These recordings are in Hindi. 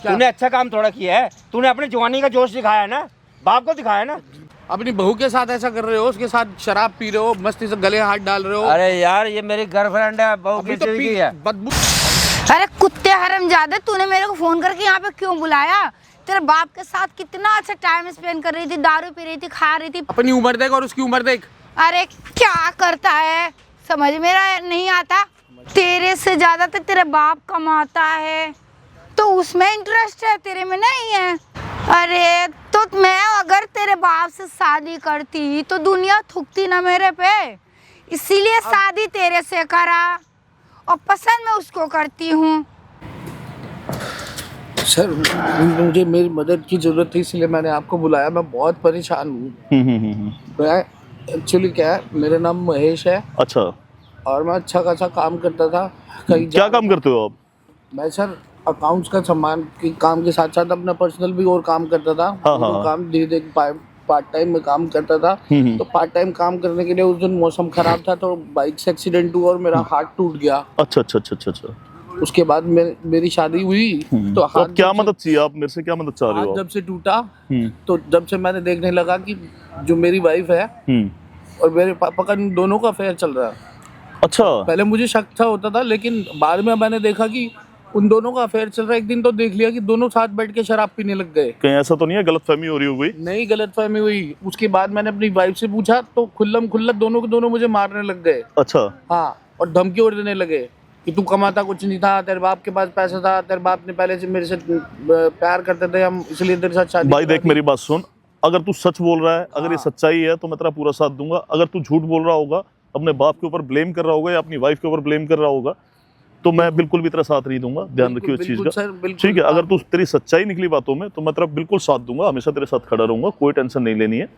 तूने अच्छा काम थोड़ा किया है, तूने अपनी जवानी का जोश दिखाया ना, बाप को दिखाया ना। अपनी बहू के साथ ऐसा कर रहे हो, उसके साथ शराब पी रहे हो, मस्ती से गले हाथ डाल रहे हो। अरे यार ये मेरी गर्लफ्रेंड है, बहू अभी कैसे की है। बदबू। अरे कुत्ते हरामजादे, तूने मेरे को फोन करके यहाँ पे क्यों बुलाया? तेरे बाप के साथ कितना अच्छा टाइम स्पेंड कर रही थी, दारू पी रही थी, खा रही थी। अपनी उम्र देख और उसकी उम्र देख। अरे क्या करता है, समझ मेरा नहीं आता। तेरे से ज्यादा तो तेरे बाप कमाता है, तो उसमें इंटरेस्ट है, तेरे में नहीं है। अरे तो मैं अगर तेरे बाप से शादी करती तो दुनिया थूकती ना मेरे पे, इसीलिए शादी तेरे से करा और पसंद मैं उसको करती हूँ। सर मुझे मेरी मदद की जरूरत थी, इसलिए मैंने आपको बुलाया। मैं बहुत परेशान हूँ। एक्चुअली क्या है, मेरा नाम महेश है। अच्छा, और मैं अच्छा खासा काम करता था। कहीं क्या काम करते हो आप? मैं सर अकाउंट्स का सामान के काम के साथ साथ अपना पर्सनल भी और काम करता था। हाँ। काम धीरे धीरे पार्ट टाइम में काम करता था। तो पार्ट टाइम काम करने के लिए उस दिन मौसम खराब था, तो बाइक से एक्सीडेंट हुआ और मेरा हाथ टूट गया। अच्छा। उसके बाद मेरी शादी हुई। तो तो आप क्या मदद चाहिए, आप मेरे से क्या मदद चाह रहे हो? जब से टूटा, तो जब से मैंने देखने लगा कि जो मेरी वाइफ है और मेरे पापा का दोनों का अफेयर चल रहा है। अच्छा। पहले मुझे शक था होता था, लेकिन बाद में मैंने देखा कि उन दोनों का अफेयर चल रहा है। एक दिन तो देख लिया कि दोनों साथ बैठ के शराब पीने लग गए। कहीं ऐसा तो नहीं है गलतफहमी हो रही हो गई? नहीं, गलतफहमी हुई। उसके बाद मैंने अपनी वाइफ से पूछा तो खुल्लम खुल्ला दोनों के दोनों मुझे मारने लग गए। अच्छा। हाँ, और धमकी और देने लगे कि तू कमाता कुछ नहीं था, तेरे बाप के पास पैसा था, तेरे बाप ने पहले से मेरे से प्यार करते थे, हम इसलिए तेरे साथ शादी। भाई देख मेरी बात सुन, अगर तू सच बोल रहा है, अगर ये सच्चाई है तो मैं तेरा पूरा साथ दूंगा। अगर तू झूठ बोल रहा होगा, अपने बाप के ऊपर ब्लेम कर रहा होगा या अपनी वाइफ के ऊपर ब्लेम कर रहा होगा, तो मैं बिल्कुल भी तेरा साथ नहीं दूंगा। ध्यान रखियो इस चीज का, ठीक है? अगर तू तेरी सच्चाई निकली बातों में तो मैं तेरा बिल्कुल साथ दूंगा, हमेशा तेरे साथ खड़ा रहूंगा, कोई टेंशन नहीं लेनी है,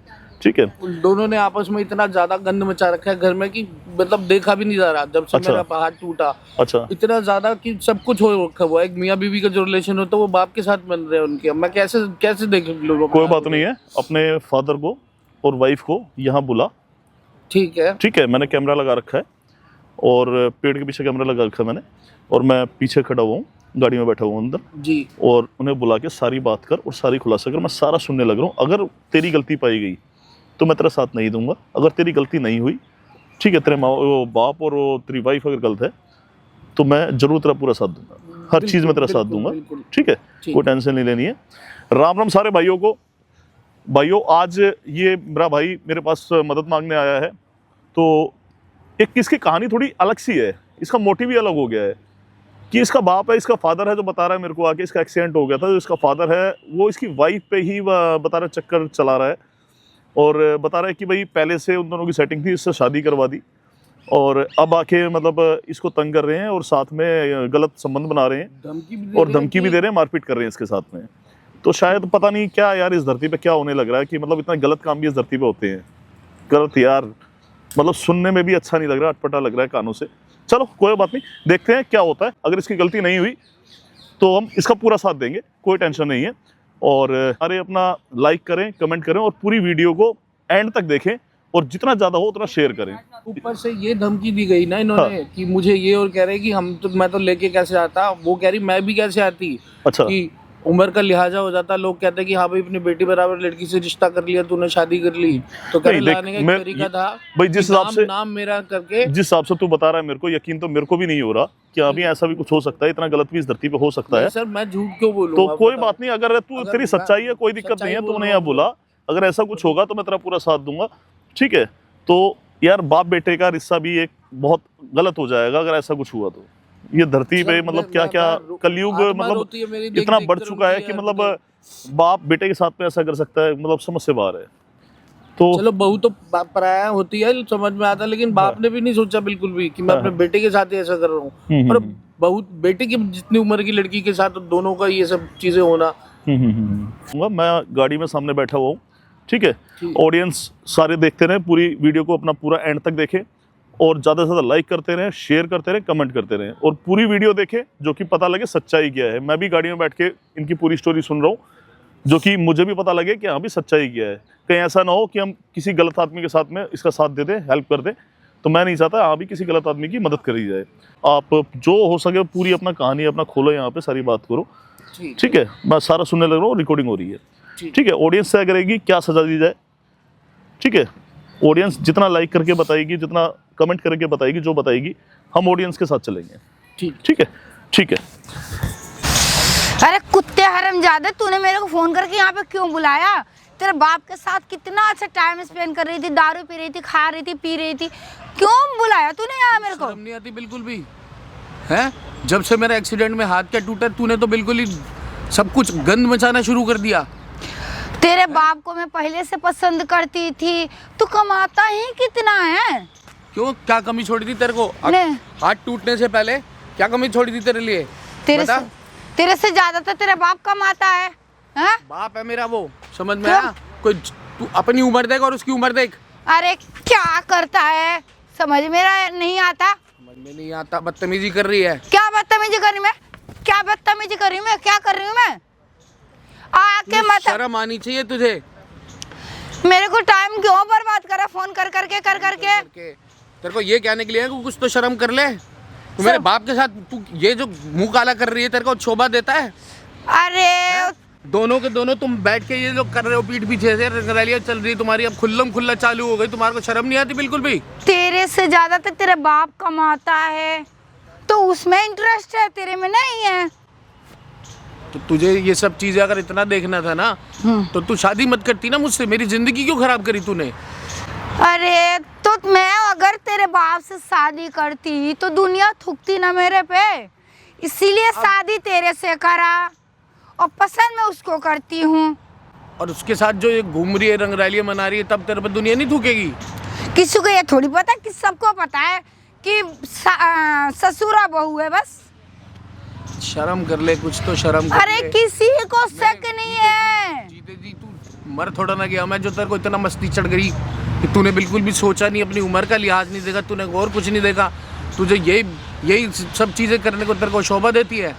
ठीक है? उन दोनों ने आपस में इतना ज्यादा गंद मचा रखा है घर में कि मतलब देखा भी नहीं जा रहा। जब से मेरा हाथ टूटा, अच्छा, इतना ज्यादा कि सब कुछ हो रखा हुआ है। एक मियाँ बीवी का जो रिलेशन होता है वो बाप के साथ बन रहे हैं उनके। मैं कैसे देख लूँ? कोई बात नहीं है, अपने फादर को और वाइफ को यहाँ बुला, ठीक है। मैंने कैमरा लगा रखा है और पेड़ के पीछे कैमरा लगा रखा है मैंने, और मैं पीछे खड़ा हुआ हूँ, गाड़ी में बैठा हुआ हूँ अंदर जी। और उन्हें बुला के सारी बात कर और सारी खुलासा कर। मैं सारा सुनने लग रहा हूँ। अगर तेरी गलती पाई गई तो मैं तेरा साथ नहीं दूंगा। अगर तेरी गलती नहीं हुई, ठीक है, तेरे बाप और तेरी वाइफ अगर गलत है तो मैं जरूर तेरा पूरा साथ दूंगा, हर चीज़ में तेरा साथ दूंगा, ठीक है? कोई टेंशन नहीं लेनी है। राम राम सारे भाइयों को। भाइयों, आज ये मेरा भाई मेरे पास मदद मांगने आया है। तो एक इसकी कहानी थोड़ी अलग सी है, इसका मोटिव भी अलग हो गया है कि इसका बाप है, इसका फादर है जो बता रहा है मेरे को आके इसका एक्सीडेंट हो गया था। जो इसका फादर है वो इसकी वाइफ पे ही बता रहा चक्कर चला रहा है और बता रहा है कि भाई पहले से उन दोनों की सेटिंग थी, इससे शादी करवा दी और अब आके मतलब इसको तंग कर रहे हैं और साथ में गलत संबंध बना रहे हैं और धमकी भी दे रहे हैं, मारपीट कर रहे हैं इसके साथ में। तो शायद पता नहीं क्या यार, इस धरती पे क्या होने लग रहा है कि मतलब इतना गलत काम भी इस धरती पे होते हैं। गलत यार, मतलब सुनने में भी अच्छा नहीं लग रहा, अटपटा लग रहा है कानों से। चलो कोई बात नहीं, देखते हैं क्या होता है। अगर इसकी गलती नहीं हुई तो हम इसका पूरा साथ देंगे, कोई टेंशन नहीं है। और अरे अपना लाइक करें, कमेंट करें और पूरी वीडियो को एंड तक देखें और जितना ज़्यादा हो उतना शेयर करें। ऊपर से ये धमकी दी गई ना इन्होंने कि मुझे ये, और कह रहे कि मैं तो लेके कैसे आता, वो कह रही मैं भी कैसे आती। अच्छा, कि उम्र का लिहाजा हो जाता। लोग कहते हैं कि हाँ भाई अपनी बेटी बराबर लड़की से रिश्ता कर लिया, तूने शादी कर ली। तो लाने का एक तरीका था भाई, जिस हिसाब से नाम मेरा करके, जिस हिसाब से तू बता रहा है मेरे को यकीन तो मेरे को भी नहीं हो रहा कि अभी ऐसा भी कुछ हो सकता है। इतना गलत भी इस धरती पे हो सकता है। सर मैं झूठ क्यों बोलूं? तो कोई बात नहीं, अगर तू तेरी सच्चाई है कोई दिक्कत नहीं है, तूने यहाँ बोला। अगर ऐसा कुछ होगा तो मैं तेरा पूरा साथ दूंगा, ठीक है? तो यार बाप बेटे का रिश्ता भी एक बहुत गलत हो जाएगा अगर ऐसा कुछ हुआ तो। ये धरती पे मतलब क्या क्या कलयुग मतलब इतना बढ़ चुका है कि मतलब बाप बेटे के साथ में ऐसा कर सकता है, मतलब समझ से बाहर है। तो चलो बहू तो पराया होती है, समझ में आता, लेकिन बाप ने भी नहीं सोचा बिल्कुल भी कि मैं अपने बेटे के साथ ही ऐसा कर रहा हूँ। और बहू बेटे की जितनी उम्र की लड़की के साथ दोनों का ये सब चीजें होना। मैं गाड़ी में सामने बैठा हुआ हूँ, ठीक है? ऑडियंस सारे देखते रहे, पूरी वीडियो को अपना पूरा एंड तक देखें और ज़्यादा से ज़्यादा लाइक करते रहें, शेयर करते रहें, कमेंट करते रहें और पूरी वीडियो देखें जो कि पता लगे सच्चाई क्या है। मैं भी गाड़ी में बैठ के इनकी पूरी स्टोरी सुन रहा हूँ जो कि मुझे भी पता लगे कि हाँ भी सच्चाई क्या है। कहीं ऐसा ना हो कि हम किसी गलत आदमी के साथ में इसका साथ दे दें, हेल्प कर दें। तो मैं नहीं चाहता हाँ भी किसी गलत आदमी की मदद करी जाए। आप जो हो सके पूरी अपना कहानी अपना खोलो, यहाँ पे सारी बात करो। ठीक है, मैं सारा सुनने लग रहा हूँ, रिकॉर्डिंग हो रही है। ठीक है, ऑडियंस तय करेगी क्या सजा दी जाए। ठीक है, ऑडियंस जितना लाइक करके बताएगी, जितना कमेंट करके बताएगी, जो बताएगी हम ऑडियंस के साथ चलेंगे। ठीक है, ठीक है। अरे कुत्ते हरामजादे, तूने मेरे को फोन करके यहाँ पे क्यों बुलाया? तेरे बाप के साथ कितना अच्छा टाइम स्पेंड कर रही थी, दारू पी रही थी, खा रही थी, पी रही थी, क्यों बुलाया तूने यहाँ मेरे को? शर्म नहीं आती बिल्कुल भी है? जब से मेरा एक्सीडेंट में हाथ क्या टूटा, तूने तो बिल्कुल ही सब कुछ गंद मचाना शुरू कर दिया। तेरे बाप को मैं पहले से पसंद करती थी, तू कमाता ही कितना है? क्यों, क्या कमी छोड़ी थी तेरे को? नहीं। हाथ टूटने से पहले क्या कमी छोड़ी थी तेरे लिए? बता। तेरे से ज्यादा तो तेरा बाप कमाता है। हाँ? बाप है मेरा वो, समझ में आया? कोई तू अपनी उम्र देख और उसकी उम्र देख। अरे क्या करता है, समझ मेरा नहीं आता। समझ में नहीं आता, बदतमीजी कर रही है। क्या बदतमीजी करी मैं? क्या बदतमीजी करी मैं? क्या कर रही हूँ मैं? आके मत। शर्म आनी चाहिए तुझे। मेरे को टाइम क्यों बर्बाद करा फोन कर करके तेरे को ये कहने के लिए कि कुछ तो शर्म कर ले। तू मेरे बाप के साथ तू ये जो मुंह काला कर रही है, तेरे को शोभा देता है? अरे दोनों के दोनों तुम बैठ के ये लोग कर रहे हो, पीठ पीछे से रैलियां चल रही है तुम्हारी, अब खुल्लम खुल्ला चालू हो गई। तुम्हारे को शर्म नहीं आती बिल्कुल भी? तेरे से ज्यादा तो तेरे बाप कमाता है, तो उसमें इंटरेस्ट है, तेरे में नहीं है। तो तुझे ये सब चीजें अगर इतना देखना था ना, तो तू शादी मत करती ना मुझसे। मेरी जिंदगी क्यों खराब करी तूने? अरे तो मैं अगर तेरे बाप से शादी करती तो दुनिया थूकती ना मेरे पे, इसीलिए शादी तेरे से करा और पसंद मैं उसको करती हूँ। और उसके साथ जो ये घूम रही है, रंगरैलियां मना रही है, तब तेरे पे दुनिया नहीं थूकेगी? किसी को ये थोड़ी पता कि सबको पता है कि ससुरा बहू है बस। शर्म कर ले, कुछ तो शर्म कर अरे ले। किसी को शक नहीं है। जीते जी तू मर थोड़ा ना गया। मैं जो तेरे को इतना मस्ती चढ़ गई कि तूने बिल्कुल भी सोचा नहीं, अपनी उम्र का लिहाज नहीं देखा तूने, और कुछ नहीं देखा। तुझे यही सब चीजें करने को तेरे को शोभा देती है?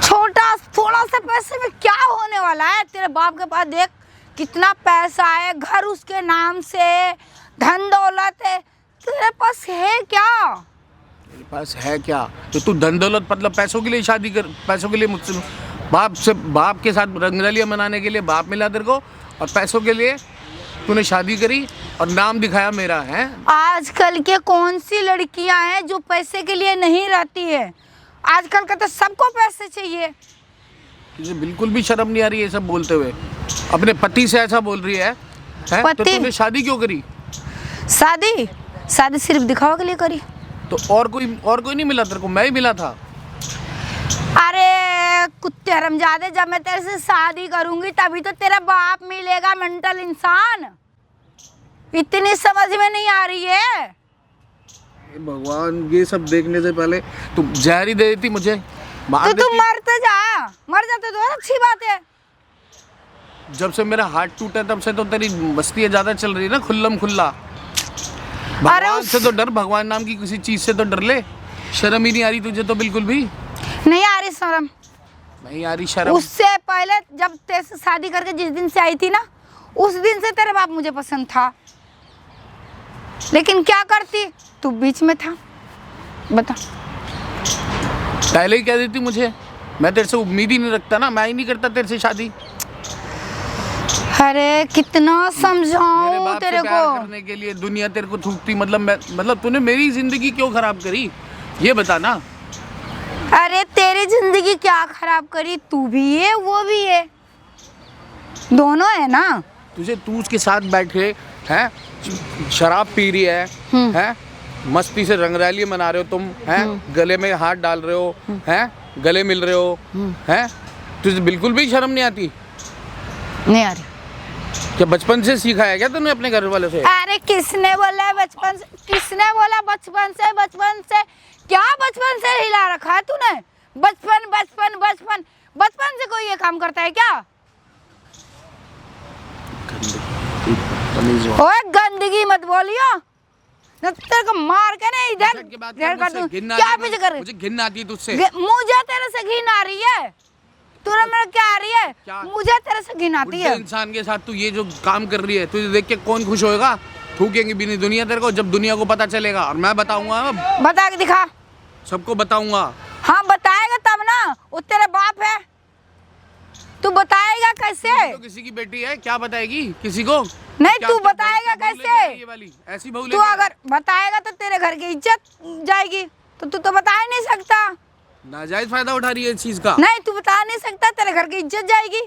छोटा थोड़ा सा पैसे में क्या होने वाला है? तेरे बाप के पास देख कितना पैसा है, घर उसके नाम से, धन दौलत है, तेरे पास है क्या? मेरे पास है क्या? तो तू धन दौलत मतलब पैसों के लिए शादी कर, पैसों के लिए मुझसे बाप के साथ रंगरलियां मनाने के लिए बाप मिला तेरे को, और पैसों के लिए तूने शादी करी और नाम दिखाया मेरा है। आजकल के कौन सी लड़कियां हैं जो पैसे के लिए नहीं रहती है? आजकल का तो सबको पैसे चाहिए। तुझे बिल्कुल भी शर्म नहीं आ रही है सब बोलते हुए? अपने पति से ऐसा बोल रही है? तो तूने शादी क्यों करी? शादी सिर्फ दिखावा के लिए करी। तो और कोई नहीं मिला तेरे को? मैं ही मिला था। अरे कुत्ते हरामजादे, जब मैं तेरे से शादी करूंगी तभी तो तेरा बाप मिलेगा, मेंटल इंसान। इतनी समझ में नहीं आ रही है? भगवान, ये सब देखने से पहले तुम जहर ही दे देती मुझे, मार तो तू मर जाते तो अच्छी बात है। जब से मेरा हार्ट टूटा तब से तो तेरी मस्ती ज्यादा चल रही है ना, खुल्लम खुल्ला। अरे भगवान से तो डर, भगवान नाम की किसी चीज से तो डर ले। शर्म ही नहीं आ रही तुझे तो बिल्कुल भी? नहीं आ रही शर्म। नहीं आ रही शर्म? उससे पहले जब तेरे से शादी करके जिस दिन से आई थी ना, उस दिन से तेरे बाप मुझे पसंद था, लेकिन क्या करती, तू बीच में था। बता। पहले ही कह देती मुझे, मैं तेरे से उम्मीद ही नहीं रखता ना, मैं ही नहीं करता तेरे से शादी। अरे कितना मेरे समझाऊं बाप तेरे से प्यार को? करने के लिए दुनिया तेरे को थूकती, मतलब तूने मेरी जिंदगी क्यों खराब करी, ये बता ना। अरे तेरी जिंदगी क्या खराब करी? तू भी है वो भी है, दोनों है ना। तू उसके साथ बैठे हैं, शराब पी रही है, हैं, मस्ती से रंगरैली मना रहे हो तुम, हैं, गले में हाथ डाल रहे हो, हैं, गले मिल रहे हो, हैं, तुझे बिल्कुल भी शर्म नहीं आती? नहीं आ रही। क्या बचपन से सीखा है क्या तूने अपने घर वालों से? अरे किसने बोला है बचपन से? किसने बोला बचपन से? क्या बचपन से हिला रखा है तूने? बचपन से कोई ये काम करता है क्या? ओए गंदगी मत बोलियो, न तेरे को मार के नहीं इधर कर दूं। क्या पीछे कर रही? मुझे घिन आती है तुझसे। मुझे तेरे से घिन आ रही है? तुझे मेरा क्या आ रही है? मुझे तेरे से घिन आती है। इंसान के साथ तू ये जो काम कर रही है, तुझे देख के कौन खुश होएगा? थूकेंगी भी नहीं दुनिया तेरे को, जब दुनिया को पता चलेगा। और मैं बताऊंगा, बता के दिखा। सबको बताऊंगा। हाँ बताएगा तब ना, वो तेरे बाप है, बताएगा कैसे? तो किसी की बेटी है, क्या बताएगी किसी को? नहीं, क्या तू क्या बताएगा बहू लेके कैसे? आई ये वाली ऐसी बहू तू लेके आई? अगर बताएगा तो तेरे घर की इज्जत जाएगी, तो तू तो बता ही नहीं सकता। नाजायज फायदा उठा रही है इस चीज का। नहीं, तू बता नहीं सकता, तेरे घर की इज्जत जाएगी।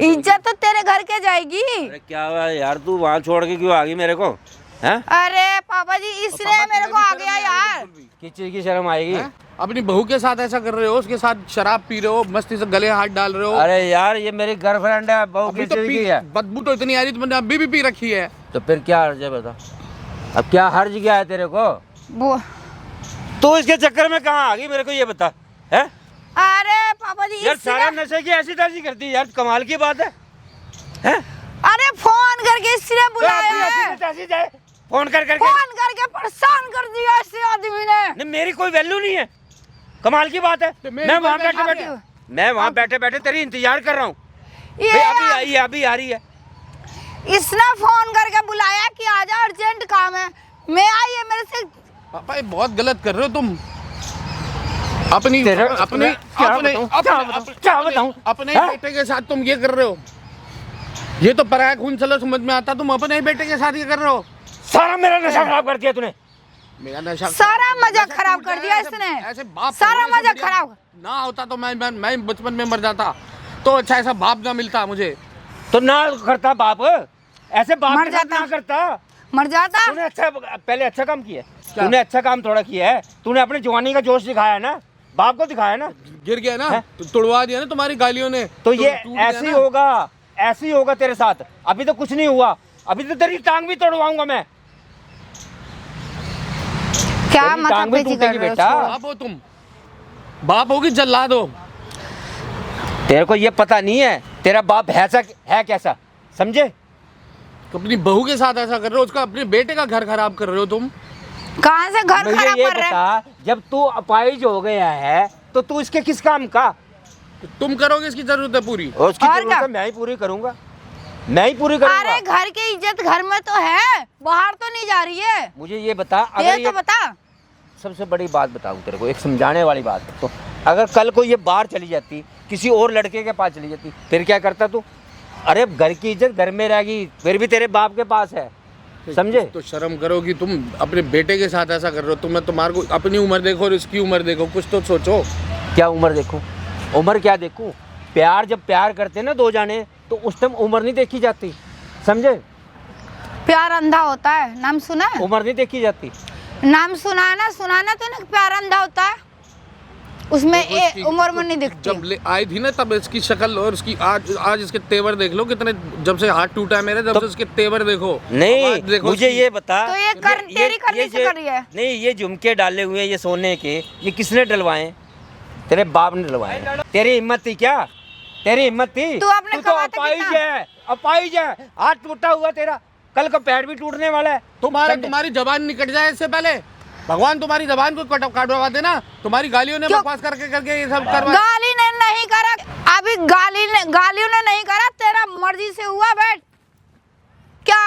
इज्जत तो तेरे घर के जाएगी। अरे क्या हुआ यार, तू वहाँ छोड़ के क्यों आ गई मेरे को? हैं? अरे पापा जी, इसलिए मेरे को आ गया यार। किस चीज की शर्म आएगी? हैं? अपनी बहू के साथ ऐसा कर रहे हो, उसके साथ शराब पी रहे हो, मस्ती से गले हाथ डाल रहे हो। अरे यार, ये मेरी गर्लफ्रेंड है, बहू अभी किस तो चीज पी की है? बदबू तो इतनी आ रही, तुमने अभी भी पी रखी है। तो फिर क्या हर्ज है बता? अब क्या हर्ज क्या है तेरे को? वो तू इसके चक्कर में कहाँ आ गई मेरे को ये बता? है अरे पापा जी, यार, इसलिए- सारा नशे की ऐसी तैसी करती है यार, कमाल की बात है। हैं? अरे फोन करके इसलिए बुलाया तो ऐसी है। तैसी जाए, फोन कर करके। फोन करके परेशान कर दिया इस आदमी ने। नहीं, मेरी कोई वैल्यू नहीं है, कमाल की बात है। तो मेरी मैं वहाँ कोई बैठे वैल्यू बैठे नहीं मैं वहाँ बैठे बैठे तेरी इंतजार कर रहा हूँ। ये भाई अभी आई है, अभी आ रही है। इसने फोन करके बुलाया कि आजा, अर्जेंट काम है। मैं आई है, मेरे से पापा ये बहुत गलत कर रहे हो तुम। अपनी तेरा- अपने क्या अपने बताऊं? अपने- क्या बताऊं? अपने- क्या बताऊं? अपने हाँ? बेटे के साथ तुम ये कर रहे हो। ये तो पराया खून चलो समझ में आता, तुम अपने ही बेटे के साथ ये कर रहे हो। सारा मेरा नशा खराब कर दिया तूने। मेरा नशा सारा मजा नशा खराब टूट कर जाएगा, दिया ऐसे- इसने। ऐसे बाप सारा होने से मजा बढ़िया खराब। ना होता तो मैं बचपन में मर जाता, तो अच्छा ऐसा बाप ना मिलता मुझे। तो ना करता बाप, ऐसे बाप मर के साथ जाता। ना करता। मर जाता। तूने अच्छा, पहले अच्छा काम किया है। तूने अच्छा काम थोड़ा किया है। तूने अपनी जवानी का जोश दिखाया ना, बाप को दिखाया ना। गिर गया ना, तो तुड़वा दिया ना तुम्हारी गालियों ने। तो ये टूट गया ऐसे ही ना। होगा, ऐसे ही होगा तेरे साथ। अभी तो कुछ नहीं हुआ, अभी तो तेरी टांग भी तोड़वाऊंगा मैं। क्या तेरी मतलब टांग भी बेइज्जती टूटेगी कर रहे हो? बेटा। छोड़ो। बाप हो तुम, बाप होगी जल्लाद हो। तेरे को ये पता नहीं है तेरा बाप है कैसा, समझे? अपनी बहू के साथ ऐसा कर रहे हो, उसका अपने बेटे का घर खराब कर रहे हो तुम। कहाँ से घर मुझे खराब ये कर रहे हैं? बता, जब तू अपाहिज हो गया है तो तू इसके किस काम का? तुम करोगे, इसकी जरूरत है पूरी। और उसकी और जरूरत क्या? है, मैं ही पूरी करूंगा, मैं ही पूरी अरे करूंगा। घर की इज्जत घर में तो है, बाहर तो नहीं जा रही है। मुझे ये बता, ये अगर तो ये बता। सबसे बड़ी बात बताऊं तेरे को, एक समझाने वाली बात। तो अगर कल को ये बाहर चली जाती, किसी और लड़के के पास चली जाती, फिर क्या करता तू? अरे घर की इज्जत घर में रहेगी, फिर भी तेरे बाप के पास है, समझे? तो शर्म करो कि तुम अपने बेटे के साथ ऐसा कर रहे हो। तुम्हारे को अपनी उम्र देखो और इसकी उम्र देखो, कुछ तो सोचो। क्या उम्र देखूं? उम्र क्या देखूं? प्यार, जब प्यार करते हैं ना दो जाने, तो उस टाइम उम्र नहीं देखी जाती, समझे? प्यार अंधा होता है, नाम सुना है? उम्र नहीं देखी जाती। नाम सुना है ना तूने? प्यार अंधा होता है, उसमें उम्र में नहीं दिखती। जब ले आई थी ना, तब इसकी शक्ल और इसकी आज इसके तेवर देख लो कितने। जब से हाथ टूटा है मेरे, जब से इसके तेवर देखो। नहीं, आवाज देखो मुझे इसकी। ये बता, तो ये तेरी करनी से कर रही है। नहीं, ये झुमके डाले हुए हैं ये सोने के, ये किसने डलवाए? तेरे बाप ने डलवाए। तेरी हिम्मत थी क्या? तेरी हिम्मत थी? तू अपने तो कमाते अपाहिज कितना? है, अपाहिज है, हाथ टूटा हुआ तेरा, कल का पैर भी टूटने वाला है। समझे? तुम्हारी जबान निकट जाए इससे पहले, भगवान तुम्हारी जबान को काटवा देना। तुम्हारी गालियों ने क्यों? बकवास करके ये सब करवा। गाली ने नहीं करा, अभी गालियों ने नहीं करा, तेरा मर्जी से हुआ। बैठ। क्या?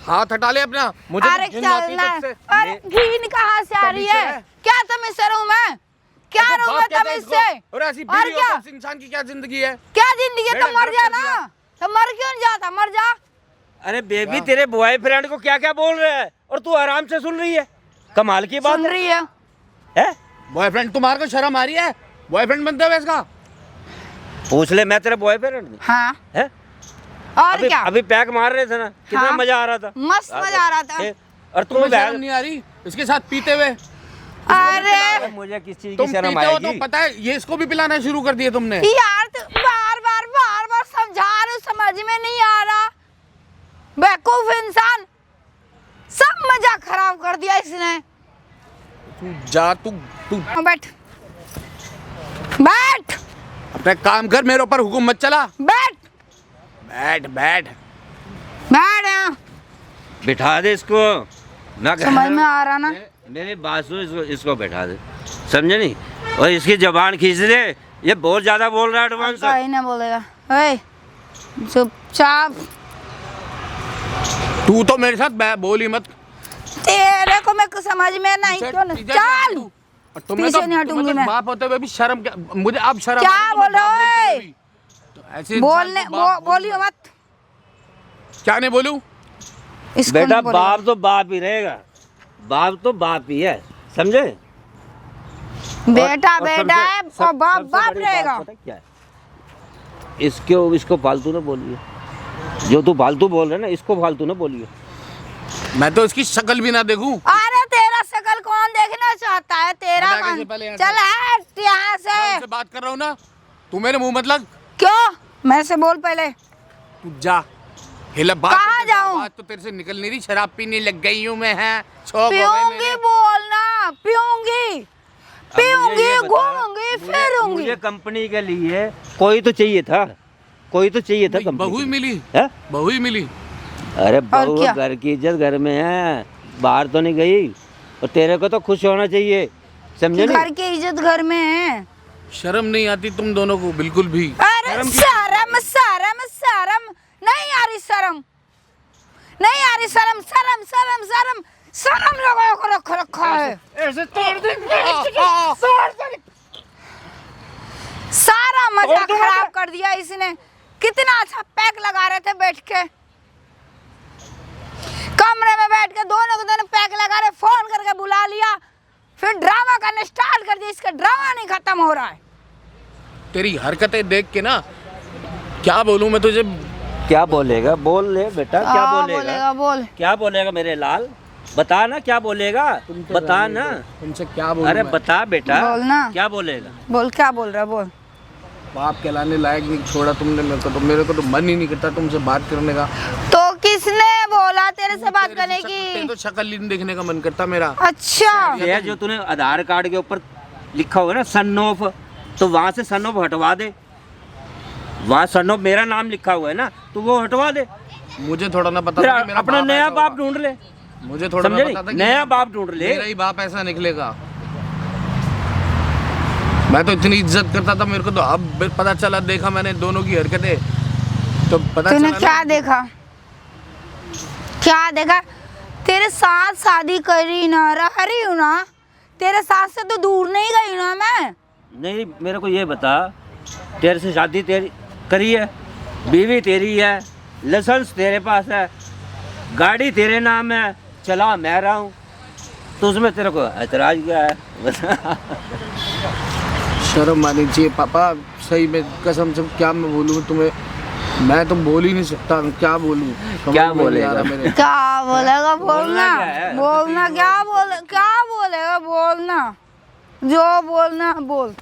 हाथ हटा ले अपना, मुझे अरे तो घिन आती है चलना। तुझसे। अरे घिन कहाँ से आ रही है? क्या तमिसर हूँ मैं? क्या ऐसा रहूँ बाप मैं कहता है तमिस इसको। से? और ऐसी और बीवी क्या? हो तो इंसान की क्या जिंदगी है? क्या जिंदगी है? तो बेड़ा मर गर्क जा कर ना, दिया। तो मर क्यों नहीं जाता? मर जा। अरे बेबी, तेरे बॉयफ्रेंड को क्या क्या बोल रहा है और तू आराम से सुन रही है, कमाल की बात सुन रही है? है। बॉयफ्रेंड तुम्हारे को शर्म आ रही है? बॉयफ्रेंड बनते हुए इसका? पूछ ले, मैं तेरा बॉयफ्रेंड हूँ। हाँ, है? और अभी क्या? अभी पैक मार रहे थे ना, कितना हाँ। मजा आ रहा था। मस्त मजा आ रहा था। और तुम तुम्हें शर्म नहीं आ रही इसके साथ पीते हुए? अरे मुझे किस चीज की तुम शर्म पीते हो आएगी? तो पता है, ये इसको भी पिलाना शुरू कर दिया तुमने। यार, तू बार बार समझा रही हूँ, समझ में नहीं आ रहा। बेवकूफ इंसान, सब मजा खराब कर दिया इसने। तू जा, तू बैठ बैठ अपने काम कर, मेरे ऊपर हुक्म मत चला। बैठ बैठ बैठ। बैठ यहाँ। बिठा दे इसको, मैं कह समझ रहा में हूँ, आ रहा ना? मेरी बात सुन, इसको बैठा दे, समझे नहीं? और इसकी जबान खींच दे, ये बहुत ज्यादा बोल रहा है एडवांस। कहीं ना बोलेगा। ओए, चुपचाप। तू तो मेरे साथ बोली मत। तेरे को मैं कुछ समझ में नहीं क्यों नहीं? चल। तुम्हें पीछे नहीं हटूंगी मैं। बाप होते हुए भी शर्म क्या? मुझे अब शर्म क्या आ रही, तुम्हें बोल रहे बाप हो? बोलते हुए भी। ऐसे बोलने इंसान को बाप बोलियो मत। क्या नहीं बोलूं? इसको बेटा नहीं बोलेगा। बाप तो बाप ही रहेगा, बाप तो बाप ही है, समझे? बेटा और बेटा है और बाप सबसे बाप बड़ी बात रहेगा। पता क्या है? इसको फालतू ना बोलिए, जो तू फालतू बोल रहे ना इसको फालतू ना बोलिए। मैं तो इसकी शक्ल भी ना देखूं। अरे तेरा शकल कौन देखना चाहता है? तेरा हटा के मन से पहले यहाँ चल हट यहाँ मैं से। उनसे बात कर रहा हूँ ना, तू मेरे मुंह मत लग। क्यों? मैं से बोल पहले। तू जा हिला बात कहाँ तो तेरे से जाऊं? आवाज तो तेरे से निकल नहीं रही। शराब पीने लग गई हूँ मैं, है छोक हो गए पीऊंगी मेरे। बोलना, पीऊंगी अब मुझे पीऊंगी ये बता, घूमूंगी फिरूंगी। मुझे कंपनी के लिए कोई तो चाहिए था, कोई तो चाहिए था कंपनी बहू ही के लिए। मिली, हैं? बहू ही मिली। अरे बहू क्या? घर की इज्जत घर में है, बाहर तो नहीं गई। और तेरे को तो खुश होना चाहिए, समझे घर नहीं? की इज्जत घर में है। शर्म नहीं आती तुम दोनों को बिल्कुल भी? अरे शर्म शर्म शर्म नहीं आ रही, शर्म नहीं आ रही, शर्म शर्म शर्म शर्म शर्म लगा को रख रखा है। ऐसे तोड़ देंगे। सारा मजा खराब कर दिया इसने। कितना अच्छा पैक लगा रहे थे बैठ के कमरे में बैठ के, दोनों पैक लगा रहे, फोन करके बुला लिया, फिर ड्रामा करने स्टार्ट कर दिया। इसका ड्रामा नहीं खत्म हो रहा है। तेरी हरकतें देख के ना क्या बोलूं मैं तुझे। क्या बोलेगा? बोल ले बेटा, क्या बोलेगा? बोल। क्या बोलेगा मेरे लाल? बता ना क्या बोलेगा, बता ना। तुमसे क्या बोलूं अरे मैं? बता बेटा, बोलना। क्या बोलेगा? बोल क्या बोल रहा है? बोल। बाप कहलाने लायक नहीं छोड़ा तुमने मेरे को तो मन ही नहीं करता तुमसे बात करने का। तो किसने बोला तेरे से बात करने तेरे की? तो शक्ल ही नहीं देखने का मन करता मेरा। अच्छा ये जो तूने आधार कार्ड के ऊपर लिखा हुआ है ना सन ऑफ, तो वहाँ से सन ऑफ हटवा दे। वहाँ सन ऑफ मेरा नाम लिखा हुआ है ना, तो वो हटवा दे। मुझे थोड़ा ना पता फिर था कि मेरा अपना बाप नया ऐसा बाप होगा। ढूंढ ले, मुझे थोड़ा ना समझे पता था नहीं? कि नया बाप ढूंढ ले। मेरा ही बाप ऐसा निकलेगा। मैं तो इतनी इज्जत करता था, मेरे को तो अब पता चला, देखा मैंने दोनों की हरकतें तो पता तूने चला क्या ना। देखा? क्या देखा? तेरे साथ शादी करी ना, रह रही हूँ ना, तेरे साथ से तो दूर नहीं गई ना मैं। नहीं, मेरे को ये बता, तेरे से शादी तेरी करी है, बीवी तेरी है, लाइसेंस तेरे पास है, गाड़ी तेरे नाम है, चला मैं रहा हूँ, तो उसमें तेरे को ऐतराज क्या है? बता। शर्म आनी चाहिए पापा, सही में कसम से क्या मैं बोलूँ तुम्हें, मैं तो बोल ही नहीं सकता। क्या बोलूँ? क्या बोलेगा? क्या बोलेगा? बोलना क्या है? बोलना। क्या बोलेगा? बोलना, जो बोलना बोल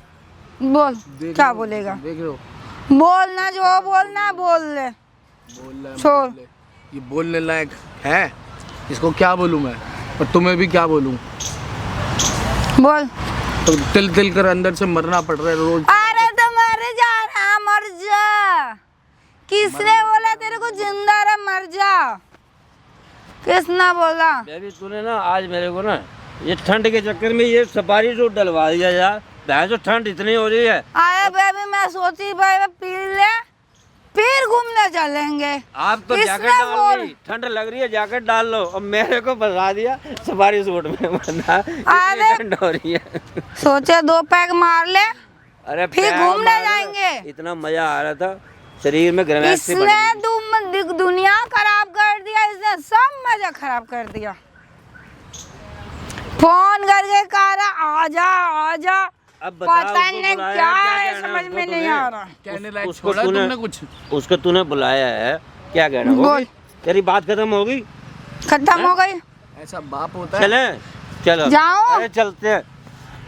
बोल। क्या बोलेगा? देख रहे हो बोलना, जो बोलना बोल ले। बोल रहा है, छोड़। बोल ले। ये बोलने लायक है? इसको क्या बोलूँ मैं? और तुम्हें भी क्या बोलूँ? बोल। तो तिल तिल कर अंदर से मरना पड़ रहा है रोज। अरे तो मर जा रहा, मर जा। किसने बोला तेरे को जिंदा रह, मर जा? किसने बोला? बेबी तूने ना आज मेरे को ना ये ठंड के चक्कर में ये सफारी सूट डलवा दिया यार। भैंस तो ठंड इतनी हो रही है। आया बेबी, मैं सोची भाई पी ले, फिर घूमने चलेंगे। आप तो किसने जैकेट डाल बोल- ली, ठंड लग रही है जैकेट डाल लो, और मेरे को फंसा दिया सफारी सूट में। वरना इतनी अरे! ठंड हो रही है। सोचे 2 पैक मार ले, अरे फिर पैर घूमने मारो, जाएंगे। इतना मजा आ रहा था, शरीर में गर्माहट सी बढ़ इसने गई। दुनिया खराब कर दिया, इसने सब मजा खराब कर दिया। फोन करके कह रहा आजा आजा, अब बता पता उसको नहीं बुलाया, क्या है, कहना समझ उसको में नहीं तूने? आ रहा। कहने लायक उसको छोड़ा तूने- तुमने कुछ? उसको तूने बुलाया है, क्या कहना? बोल। होगी तेरी बात खत्म होगी? खत्म हो गई। ऐसा बाप होता है? चले चलो, जाओ। अरे चलते हैं,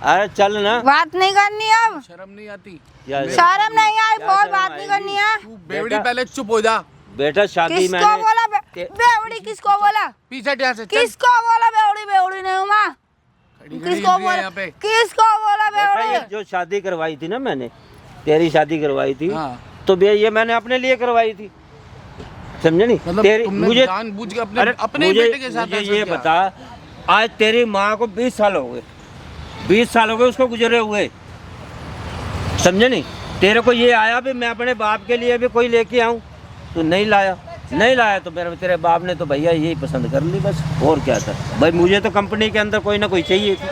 अरे चल ना। बात नहीं करनी अब, शर्म नहीं आती? यार, शर्म नहीं आई, क्या बहुत शर्म बात नहीं करनी है। तू बेवड़ी बेटा- पहले चुप हो जा। बेटा शादी किसको मैंने बोला ते- बेवड़ी? किसको बोला? पीछे यहाँ से चल। किसको बोला बेवड़ी? बेवड़ी नहीं हूँ मैं। खड़ी खड़ी किसको भी है बोला? यहाँ पे। किसको बोला बेटा ये बेवड़ी? जो शादी करवाई थी ना मैंने, तेरी शादी करवाई थी, हाँ। तो भैया ये मैंने अपने लिए करवाई थी, समझे नहीं? मतलब तेरी तुमने मुझे जानबूझ के अपने अरे अपने ही मुझे बेटे के साथ मुझे ऐसा ये किया? बता, आज तेरी माँ को 20 साल हो गए, 20 साल हो गए उसको गुजरे हुए, समझे नहीं? तेरे को ये आया भी मैं अपने बाप के लिए भी कोई लेके आऊं, तो नहीं लाया, नहीं लाया तो मेरे तेरे बाप ने तो भैया यही पसंद कर ली बस, और क्या था भाई? मुझे तो कंपनी के अंदर कोई ना कोई चाहिए थी,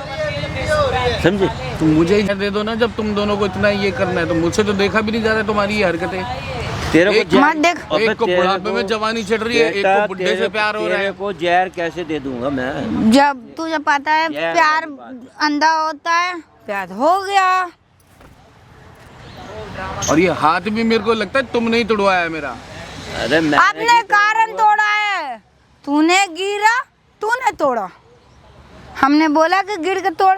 समझे? तुम मुझे ही दे दो ना, जब तुम दोनों को इतना ये करना है तो मुझसे तो देखा भी नहीं जा रहा तुम्हारी ये हरकतें। तेरे को एक- जहर- मत देख। अबे एक को तेरे बुढ़ापे में जवानी चढ़ रही है, एक बेटा, को बुढ़े से प्यार हो रहा तेरे है। को जहर कैसे दे दूंगा मैं? जब तुझे पता है ये प्यार वाली बात अंधा होता है, प्यार हो गया। और ये हाथ भी मेरे को लगता है तुमने ही तोड़वाया है मेरा। अरे मैं अपने कारण तोड़ा है, तूने गिरा, तूने तोड़ा। हमने बोला कि गिर के तोड़,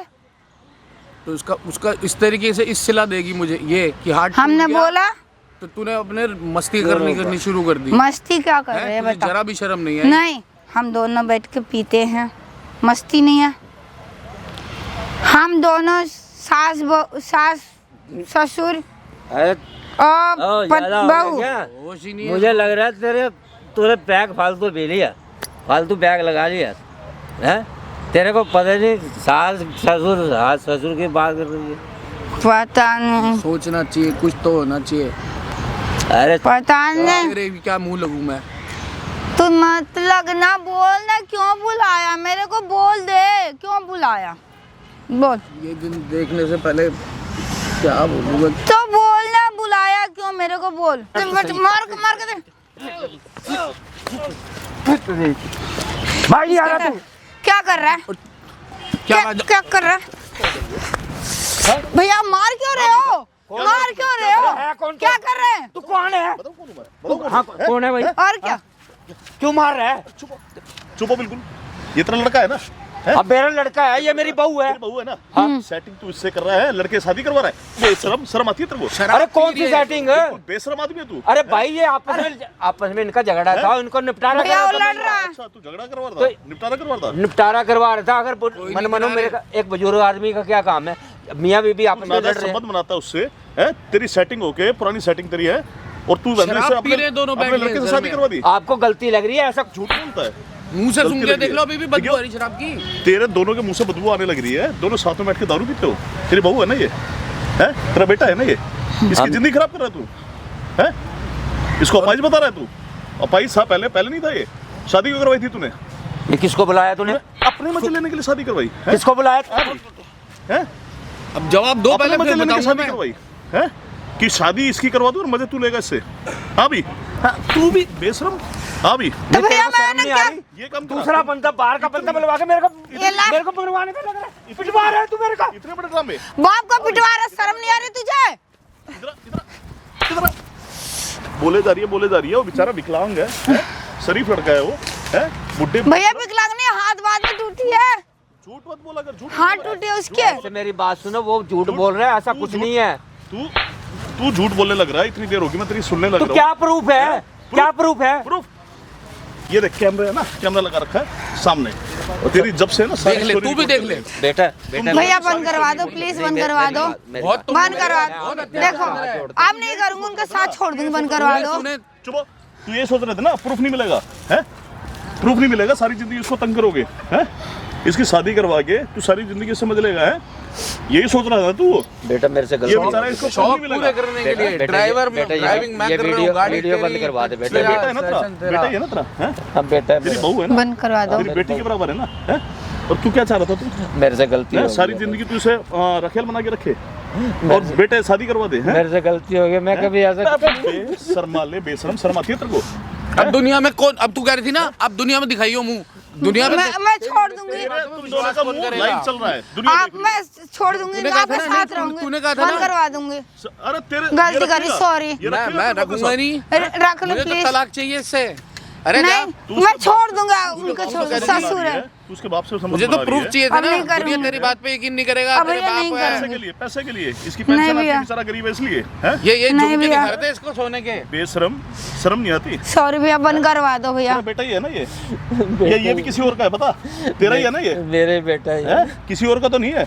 तो उसका इस तरीके से इस सिला देगी मुझे ये कि हाथ टूट हमने गया, बोला। तो तूने अपने मस्ती करनी शुरू कर दी। मस्ती क्या कर रहे हैं? हैं तुझे बता? जरा भी शर्म नहीं है? नहीं, हम दोनों बैठ के पीते हैं, मस्ती नहीं है। हम दोनों सास ससुर अरे और ज्यादा हो गया बहू। क्या? होश ही नहीं है। मुझे लग रहा है तूने बैग फालतू ले लिया, फालतू बैग लगा लिया है। तेरे को पता नहीं सास ससुर की बात कर रही है। पता नहीं, सोचना चाहिए, कुछ तो होना चाहिए। अरे पता नहीं। तेरे भी क्या मुंह लगूं मैं? तू मत लगना, बोलना। क्यों बुलाया मेरे को? बोल दे, क्यों बुलाया? बोल। ये दिन देखने से पहले क्या बोलूंगा? तो बोलना, बुलाया क्यों मेरे को? बोल। मार के दे। भाई आ रहा तू। क्या कर रहा है? क्या कर रहा है? भैया मार क्यों रहे हो? मार क्यों रहे हो? क्या कर रहे हैं? तू कौन है? कौन है भाई? और क्या? क्यों मार रहा है? चुप हो बिल्कुल। ये तेरा लड़का है ना? है? अब मेरा लड़का है, ये मेरी बहू है। तेरी बहू है ना? हाँ। सेटिंग तू इससे कर रहा है, लड़के शादी करवा रहा है। ये शर्म आती है तेरे को? अरे कौन सी सेटिंग है? बिल्कुल बेशरम आदमी है तू। अरे भाई ये आपस में इनका झगड़ा था, इनको निपटारा भैया वो करवा लड़ रहा है। अच्छा, तू झगड़ा करवा रहा था, निपटारा करवा रहा था। निपटारा करवा रहा था। अगर मन मनो मेरे का एक बुजुर्ग आदमी का क्या काम है? मियाँ बीबी आपस में लड़ रहे हैं। संबंध बनाता है उससे, है? तेरी सेटिंग होके पुरानी सेटिंग तेरी है और तू शराब पी रहे दोनों बैठ के लड़के से घर शादी में। करवा दी। आपको गलती लग रही है, ऐसा झूठ बोलता है। मुंह से गलती सुन के लगी देख लो, है। अभी भी बदबू आ रही शराब की। तेरे दोनों के मुंह से बदबू आने लग रही है। दोनों साथ में बैठ के दारू पीते हो। तेरी बहू है ना ये? है? तेरा बेटा है ना ये? इसकी जिंदगी खराब कर रहा है तू, है? इसको अपाइज बता रहा है तू? अपाइज था पहले नहीं था ये। शादी क्यों करवाई थी तूने? ये किसको बुलाया तूने? अपने मजे लेने के लिए शादी करवाई है? किसको बुलाया? है? अब जवाब दो, अपने पहले मजे फिर लेने के लिए बताऊंगा शादी मैं। करवाई है? कि शादी इसकी करवा दूं और मजे तू लेगा इससे? हाँ भी, हाँ, तू भी बेशरम। हाँ भी, तो भैया मैंने क्या? ये काम दूसरा बंदा बाहर का बंदा बुलवा के मेरे को मंगवाने का लग रहा है। पिटवा रहा है तू मेरे का। इतने बड़े ड्रामे। बाप को पिटवा रहा, शर्म नहीं आ रही तुझे? इधर बोले जा रही है वो बेचारा विकलांग है? शरीफ लड़का है वो, है? बुड्ढे। भैया विकलांग नहीं, हाथ बाद में टूटी है, झूठ मत बोला कर, झूठ हाथ टूटे उसके। ऐसे मेरी बात सुनो, वो झूठ बोल रहा है, ऐसा कुछ नहीं है। तू झूठ बोलने लग रहा है। इतनी देर होगी मैं तेरी सुनने लग तो रहा क्या प्रूफ है? क्या प्रूफ है? प्रूफ ये देख, कैमरा है ना, कैमरा लगा रखा है सामने। और तेरी जब से ना देख ले, तू भी देख ले। बेटा भैया बंद करवा दो, प्लीज बंद करवा दो, बहुत तुम बंद करवा दो। देखो अब नहीं करूंगी, उनका साथ छोड़ दूंगी, बंद करवा दो। तूने चुप हो। तू ये सोच रहे थे ना प्रूफ नहीं मिलेगा, है? प्रूफ नहीं मिलेगा, सारी जिंदगी उसको तंग करोगे, है? इसकी शादी करवा के तू सारी जिंदगी समझ लेगा, है? यही सोच रहा था तू। बेटा मेरे से ये गलती बेचारा इसको शौक शौक नहीं पूरे मिलेगा। करने के लिए ड्राइवर में ड्राइविंग मैं ये कर रहा हूँ, गाड़ी वीडियो बंद तेरी, करवा दे बेटा। तेरा बेटा है ना तेरा? बेटा ही है ना तेरा? हैं? अब बेटा तेरी बहू है ना? बंद करवा दो। तेरी बेटी के बराबर है ना? हैं? और तू क्या चाह रहा था तू? मेरे से गलती हो सारी गई। जिंदगी तू इसे रखेल बना के रखे और बेटे शादी करवा दे, हैं? मेरे से गलती हो गई, मैं कभी ऐसा शर्मा ले, बेशरम। शर्म आती है तेरे को? अब दुनिया में कौन, अब तू कह रही थी ना, अब दुनिया में दिखाइयो मुंह, दुनिया में मैं छोड़ दूंगी, तुम दोनों का मुंह लाइव चल रहा है, दुनिया आप देख रही मैं छोड़ दूंगी, तूने कहा आपके था ना, साथ नहीं, रहूंगी, तूने कहा था बंद ना। करवा दूंगी। है। अरे तेरे गलती ये करी, रखेगा? सॉरी। ये रखेगा मैं तेरे को रखूंगा साथ? नहीं, रख लो मुझे तो प्लीज। तलाक चाहिए इससे। अरे जा, नहीं तू मैं उसके छोड़ दूंगा, उसके उनका बाप छोड़ से दूंगा, शादी ससुर करा रही है। तू उसके बाप से संबंध मुझे तो बना रही प्रूफ है। चाहिए था अब ना। नहीं दुनिया करूंगी। तेरी बात पे यकीन नहीं करेगा, अब तेरे ये नहीं बाप है। करूंगी। पैसे के लिए इसकी नहीं पेंशन भैया। बेचारा गरीब है इसलिए, हैं? ये नहीं झुमके भैया। दिखा रहे थे इसको सोने के। बेशरम, शर्म नहीं आती? सॉरी भैया, बंद करवा दो भैया। तेरा बेटा ही है ना ये भी किसी और का है बता? तेरा ही है ना ये? मेरे बेटा ही हैं? किसी और का तो नहीं है?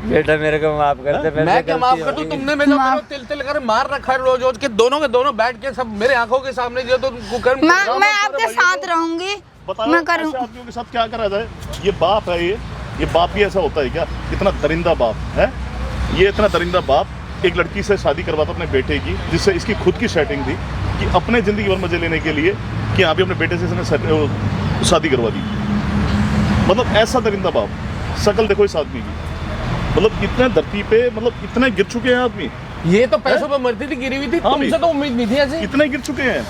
बेटा मेरे को माफ कर दे। मेरे मैं से क्या गलती माफ हो कर दूं? गई। तुमने मेरे को तिल तिल कर मार रखा है रोज रोज के दोनों बैठ के सब मेरे आंखों के सामने जो तुम कुकर्म कर रहे हो। मैं आपके साथ रहूंगी, बताओ मैं करूँ। ऐसे आदमियों के साथ क्या करा जाए? ये बाप है, ये बाप ही ऐसा होता है क्या? इतना दरिंदा बाप है ये, इतना दरिंदा बाप एक लड़की से शादी करवाता अपने बेटे की, जिससे इसकी खुद की सेटिंग थी कि अपने जिंदगी भर मजे लेने के लिए कि हाँ भी अपने बेटे से इसने शादी करवा दी। मतलब ऐसा दरिंदा बाप। शक्ल देखो इस आदमी की, मतलब इतने धरती पे, मतलब इतने गिर चुके हैं आदमी, ये तो पैसों पे मरती थी, गिरी हुई थी, हाँ तुमसे भाई। तो उम्मीद नहीं थी ऐसी। इतने गिर चुके हैं।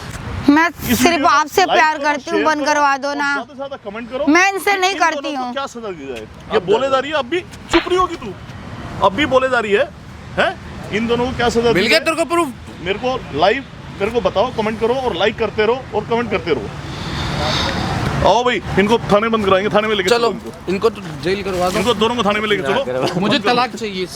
मैं इस सिर्फ वीडियो को आपसे लाइक प्यार करो, करती हूँ, शेयर बंद करो करवा दो और ना। ज़्यादा से ज़्यादा कमेंट करो। मैं इनसे नहीं इन दोनों करती को हूँ। क्या सजा दी जाए? ये बोले जा रही है, अब भी चुप नहीं होगी तू, अब भी बोले जा रही है, हैं? इन दोनों को क्या सजा दी मिल गया जाए? तेरे को प्रूफ? मेरे को लाइव मेरे को बताओ, कमेंट करो और लाइक करते रहो और कमेंट करते रहो। आओ भाई, इनको थाने बंद कराएंगे, थाने में लेके चलो इनको इनको तो जेल करवा दो, दोनों को थाने में लेके चलो। मुझे तलाक चाहिए।